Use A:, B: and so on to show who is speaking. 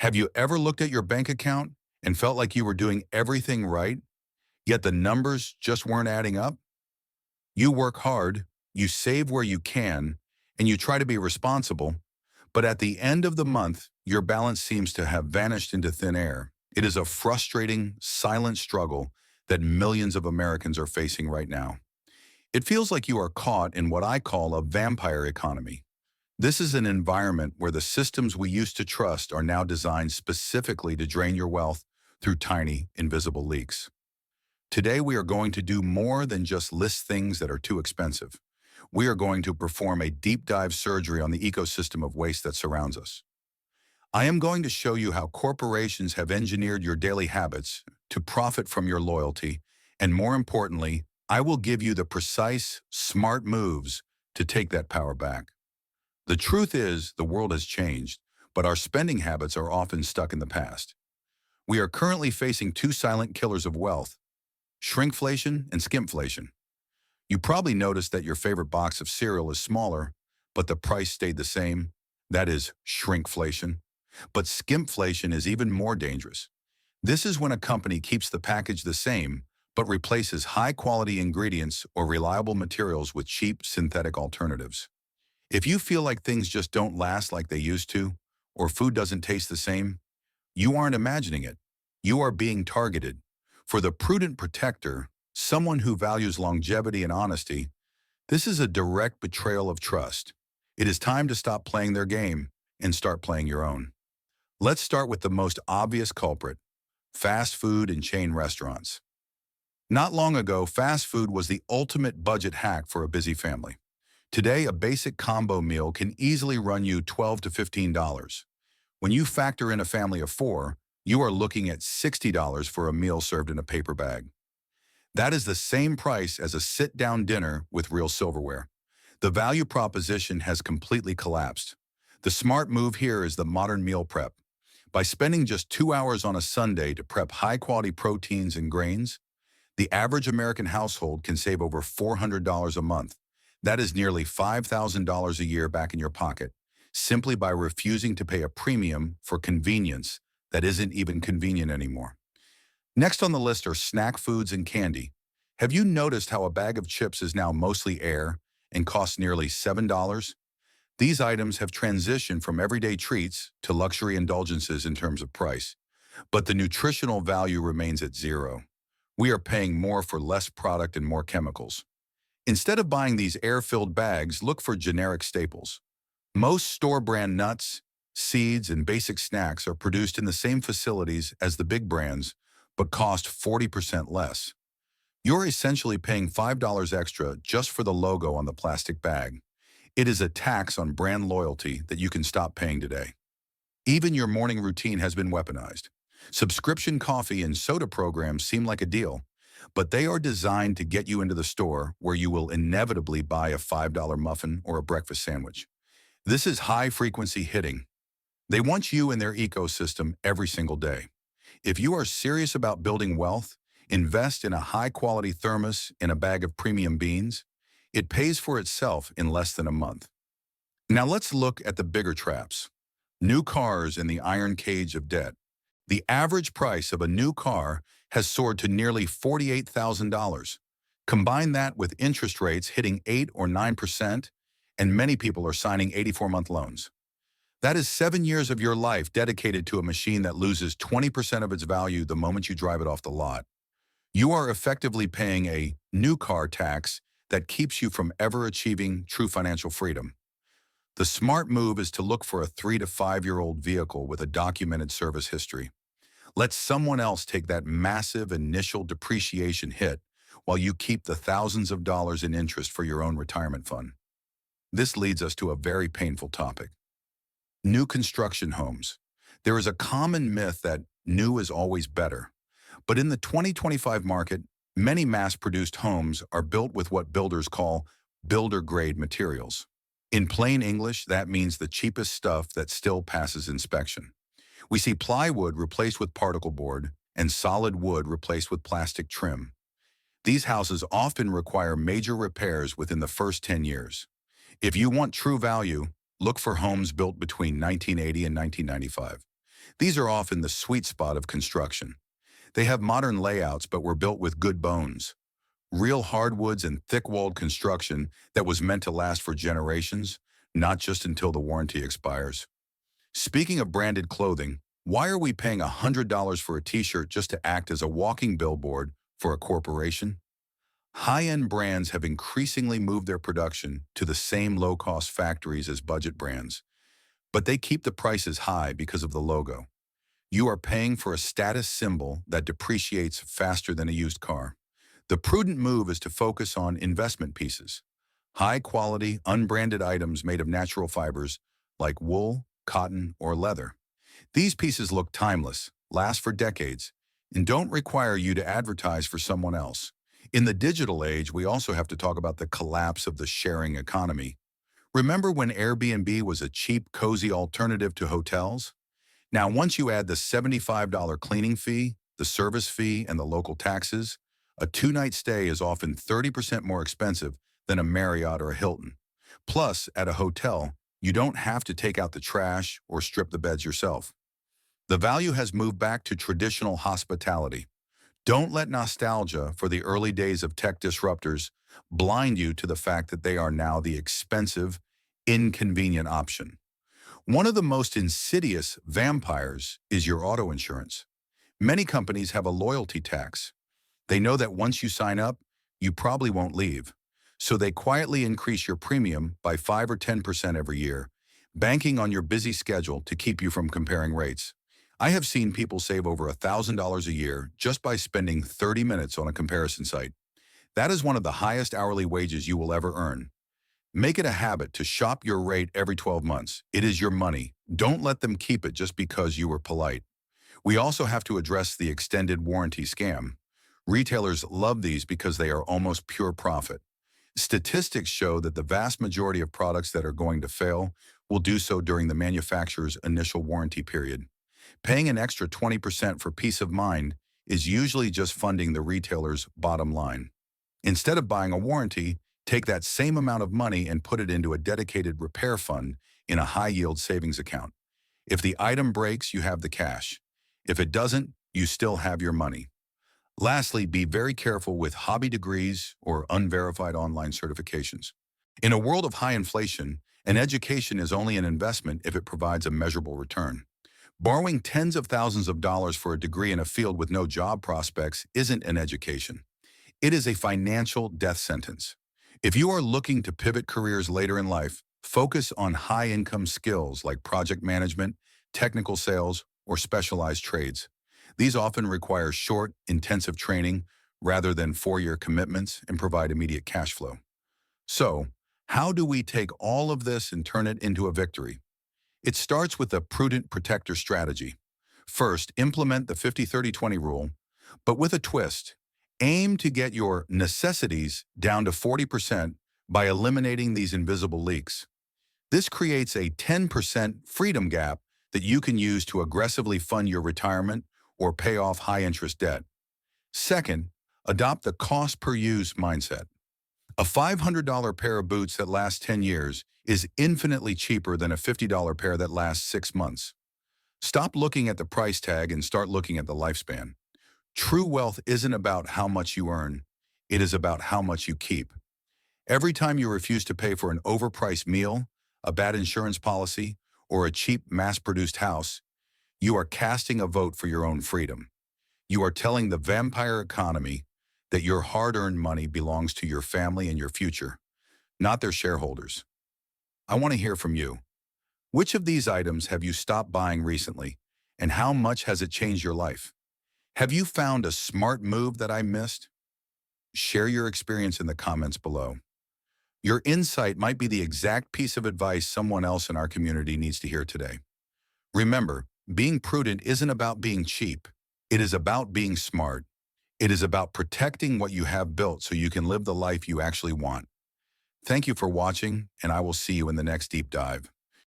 A: Have you ever looked at your bank account and felt like you were doing everything right, yet the numbers just weren't adding up? You work hard, you save where you can, and you try to be responsible, but at the end of the month, your balance seems to have vanished into thin air. It is a frustrating, silent struggle that millions of Americans are facing right now. It feels like you are caught in what I call a vampire economy. This is an environment where the systems we used to trust are now designed specifically to drain your wealth through tiny, invisible leaks. Today, we are going to do more than just list things that are too expensive. We are going to perform a deep dive surgery on the ecosystem of waste that surrounds us. I am going to show you how corporations have engineered your daily habits to profit from your loyalty, and more importantly, I will give you the precise, smart moves to take that power back. The truth is, the world has changed, but our spending habits are often stuck in the past. We are currently facing two silent killers of wealth: shrinkflation and skimpflation. You probably noticed that your favorite box of cereal is smaller, but the price stayed the same. That is shrinkflation. But skimpflation is even more dangerous. This is when a company keeps the package the same, but replaces high-quality ingredients or reliable materials with cheap synthetic alternatives. If you feel like things just don't last like they used to, or food doesn't taste the same, you aren't imagining it. You are being targeted. For the prudent protector, someone who values longevity and honesty, this is a direct betrayal of trust. It is time to stop playing their game and start playing your own. Let's start with the most obvious culprit: fast food and chain restaurants. Not long ago, fast food was the ultimate budget hack for a busy family. Today, a basic combo meal can easily run you $12 to $15. When you factor in a family of four, you are looking at $60 for a meal served in a paper bag. That is the same price as a sit-down dinner with real silverware. The value proposition has completely collapsed. The smart move here is the modern meal prep. By spending just 2 hours on a Sunday to prep high-quality proteins and grains, the average American household can save over $400 a month. That is nearly $5,000 a year back in your pocket, simply by refusing to pay a premium for convenience that isn't even convenient anymore. Next on the list are snack foods and candy. Have you noticed how a bag of chips is now mostly air and costs nearly $7? These items have transitioned from everyday treats to luxury indulgences in terms of price, but the nutritional value remains at zero. We are paying more for less product and more chemicals. Instead of buying these air-filled bags, look for generic staples. Most store-brand nuts, seeds, and basic snacks are produced in the same facilities as the big brands, but cost 40% less. You're essentially paying $5 extra just for the logo on the plastic bag. It is a tax on brand loyalty that you can stop paying today. Even your morning routine has been weaponized. Subscription coffee and soda programs seem like a deal, but they are designed to get you into the store where you will inevitably buy a $5 muffin or a breakfast sandwich. This is high-frequency hitting. They want you in their ecosystem every single day. If you are serious about building wealth, invest in a high-quality thermos and a bag of premium beans. It pays for itself in less than a month. Now let's look at the bigger traps. New cars and the iron cage of debt. The average price of a new car has soared to nearly $48,000. Combine that with interest rates hitting 8 or 9%, and many people are signing 84-month loans. That is 7 years of your life dedicated to a machine that loses 20% of its value the moment you drive it off the lot. You are effectively paying a new car tax that keeps you from ever achieving true financial freedom. The smart move is to look for a 3 to 5-year-old vehicle with a documented service history. Let someone else take that massive initial depreciation hit while you keep the thousands of dollars in interest for your own retirement fund. This leads us to a very painful topic: new construction homes. There is a common myth that new is always better. But in the 2025 market, many mass-produced homes are built with what builders call builder-grade materials. In plain English, that means the cheapest stuff that still passes inspection. We see plywood replaced with particle board and solid wood replaced with plastic trim. These houses often require major repairs within the first 10 years. If you want true value, look for homes built between 1980 and 1995. These are often the sweet spot of construction. They have modern layouts but were built with good bones. Real hardwoods and thick-walled construction that was meant to last for generations, not just until the warranty expires. Speaking of branded clothing, why are we paying $100 for a t-shirt just to act as a walking billboard for a corporation? High-end brands have increasingly moved their production to the same low-cost factories as budget brands, but they keep the prices high because of the logo. You are paying for a status symbol that depreciates faster than a used car. The prudent move is to focus on investment pieces. High-quality, unbranded items made of natural fibers like wool, cotton, or leather. These pieces look timeless, last for decades, and don't require you to advertise for someone else. In the digital age, we also have to talk about the collapse of the sharing economy. Remember when Airbnb was a cheap, cozy alternative to hotels? Now, once you add the $75 cleaning fee, the service fee, and the local taxes, a two-night stay is often 30% more expensive than a Marriott or a Hilton. Plus, at a hotel, you don't have to take out the trash or strip the beds yourself. The value has moved back to traditional hospitality. Don't let nostalgia for the early days of tech disruptors blind you to the fact that they are now the expensive, inconvenient option. One of the most insidious vampires is your auto insurance. Many companies have a loyalty tax. They know that once you sign up, you probably won't leave. So they quietly increase your premium by 5 or 10% every year, banking on your busy schedule to keep you from comparing rates. I have seen people save over $1,000 a year just by spending 30 minutes on a comparison site. That is one of the highest hourly wages you will ever earn. Make it a habit to shop your rate every 12 months. It is your money. Don't let them keep it just because you were polite. We also have to address the extended warranty scam. Retailers love these because they are almost pure profit. Statistics show that the vast majority of products that are going to fail will do so during the manufacturer's initial warranty period. Paying an extra 20% for peace of mind is usually just funding the retailer's bottom line. Instead of buying a warranty, take that same amount of money and put it into a dedicated repair fund in a high-yield savings account. If the item breaks, you have the cash. If it doesn't, you still have your money. Lastly, be very careful with hobby degrees or unverified online certifications. In a world of high inflation, an education is only an investment if it provides a measurable return. Borrowing tens of thousands of dollars for a degree in a field with no job prospects isn't an education. It is a financial death sentence. If you are looking to pivot careers later in life, focus on high-income skills like project management, technical sales, or specialized trades. These often require short, intensive training rather than four-year commitments and provide immediate cash flow. So, how do we take all of this and turn it into a victory? It starts with a prudent protector strategy. First, implement the 50-30-20 rule, but with a twist. Aim to get your necessities down to 40% by eliminating these invisible leaks. This creates a 10% freedom gap that you can use to aggressively fund your retirement or pay off high-interest debt. Second, adopt the cost-per-use mindset. A $500 pair of boots that lasts 10 years is infinitely cheaper than a $50 pair that lasts 6 months. Stop looking at the price tag and start looking at the lifespan. True wealth isn't about how much you earn. It is about how much you keep. Every time you refuse to pay for an overpriced meal, a bad insurance policy, or a cheap mass-produced house, you are casting a vote for your own freedom. You are telling the vampire economy that your hard-earned money belongs to your family and your future, not their shareholders. I want to hear from you. Which of these items have you stopped buying recently, and how much has it changed your life? Have you found a smart move that I missed? Share your experience in the comments below. Your insight might be the exact piece of advice someone else in our community needs to hear today. Remember, being prudent isn't about being cheap. It is about being smart. It is about protecting what you have built so you can live the life you actually want. Thank you for watching, and I will see you in the next deep dive.